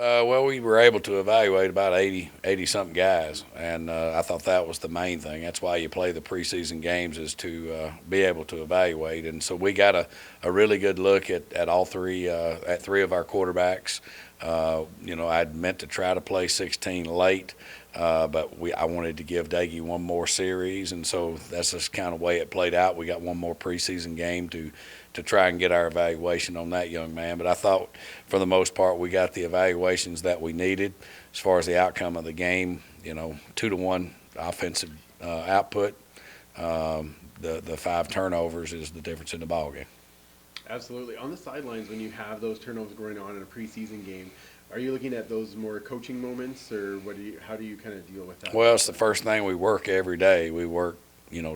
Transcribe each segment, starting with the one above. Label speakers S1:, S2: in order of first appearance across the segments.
S1: Well, we were able to evaluate about 80-something guys, and I thought that was the main thing. That's why you play the preseason games, is to be able to evaluate. And so we got a really good look at all three, at three of our quarterbacks. I'd meant to try to play 16 late, but I wanted to give Daggy one more series, and so that's just kind of way it played out. We got one more preseason game to try and get our evaluation on that young man. But I thought, for the most part, we got the evaluations that we needed. As far as the outcome of the game, 2-1 offensive output. The 5 turnovers is the difference in the ballgame.
S2: Absolutely. On the sidelines, when you have those turnovers going on in a preseason game, are you looking at those more coaching moments, or how do you kind of deal with that?
S1: Well, it's the first thing we work every day. We work,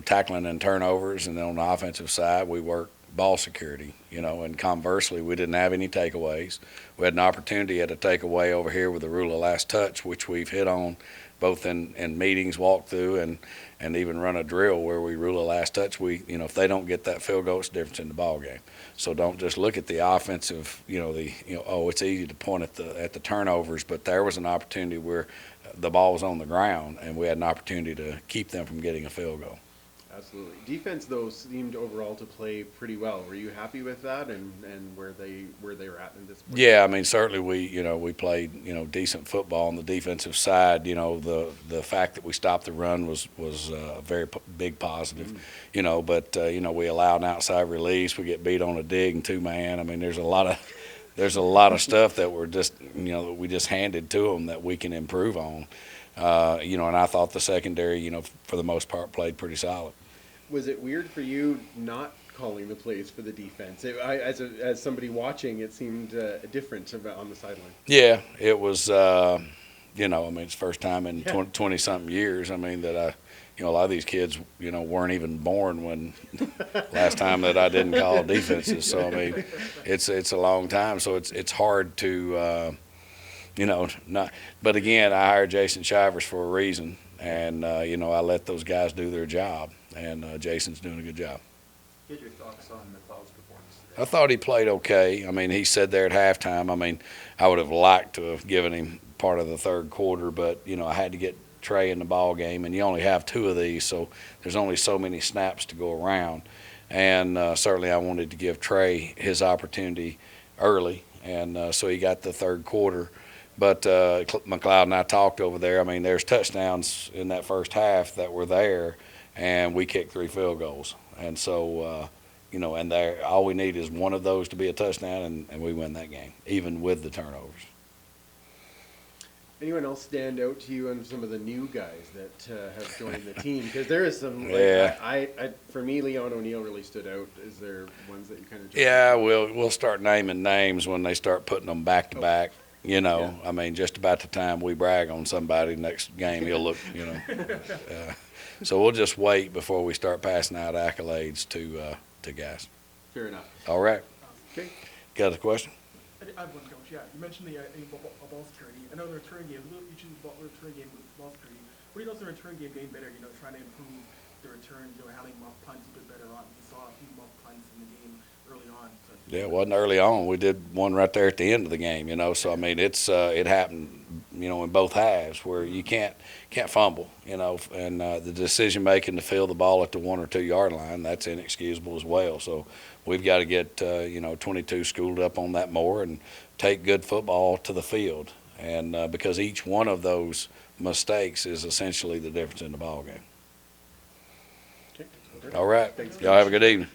S1: tackling and turnovers, and then on the offensive side, we work ball security, and conversely, we didn't have any takeaways. We had an opportunity at a takeaway over here with the rule of last touch, which we've hit on both in meetings, walkthrough, and even run a drill where we rule a last touch. If they don't get that field goal, it's the difference in the ball game. So don't just look at the offensive, it's easy to point at the turnovers, but there was an opportunity where the ball was on the ground, and we had an opportunity to keep them from getting a field goal.
S2: Absolutely. Defense, though, seemed overall to play pretty well. Were you happy with that and where they were at in this point?
S1: Yeah, I mean, certainly we played decent football on the defensive side. The fact that we stopped the run was a very big positive. But we allow an outside release. We get beat on a dig and 2-man. I mean, there's a lot of stuff that we're just that we just handed to them that we can improve on. And I thought the secondary, for the most part, played pretty solid.
S2: Was it weird for you not calling the plays for the defense? As somebody watching, it seemed different on the sideline.
S1: Yeah, it was. I mean, it's the first time in 20-something years. I mean, that a lot of these kids, weren't even born when last time that I didn't call defenses. So I mean, it's a long time. So it's hard to. Not. But again, I hired Jason Shivers for a reason, and I let those guys do their job, and Jason's doing a good job.
S3: Get your thoughts on McLeod's performance today.
S1: I thought he played okay. I mean, he said there at halftime. I mean, I would have liked to have given him part of the third quarter, but I had to get Trey in the ball game, and you only have 2 of these, so there's only so many snaps to go around. And certainly, I wanted to give Trey his opportunity early, and so he got the third quarter. But McLeod and I talked over there. I mean, there's touchdowns in that first half that were there, and we kicked 3 field goals. And so, and there, all we need is one of those to be a touchdown, and we win that game, even with the turnovers.
S2: Anyone else stand out to you on some of the new guys that have joined the team? Because there is some. For me, Leon O'Neill really stood out. Is there ones that you kind of?
S1: Yeah, we'll start naming names when they start putting them back to back. I mean, just about the time we brag on somebody, next game he'll look. So we'll just wait before we start passing out accolades to guys.
S2: Fair enough.
S1: All right.
S2: Okay.
S1: Got a question?
S4: I have one, Coach. Yeah, you mentioned the ball security. I know the return game, you choose the return game with ball security. What do you know the return game getting better? Trying to improve the returns, handling muff punts a bit better on. We saw a few muff punts in the game early on. So.
S1: Yeah, it wasn't early on. We did one right there at the end of the game. So I mean, it happened, in both halves where you can't fumble, and the decision making to field the ball at the 1 or 2 yard line, that's inexcusable as well. So we've got to get 22 schooled up on that more and take good football to the field, and because each one of those mistakes is essentially the difference in the ball game.
S2: Okay.
S1: All right,
S2: Thanks,
S1: y'all have a good evening.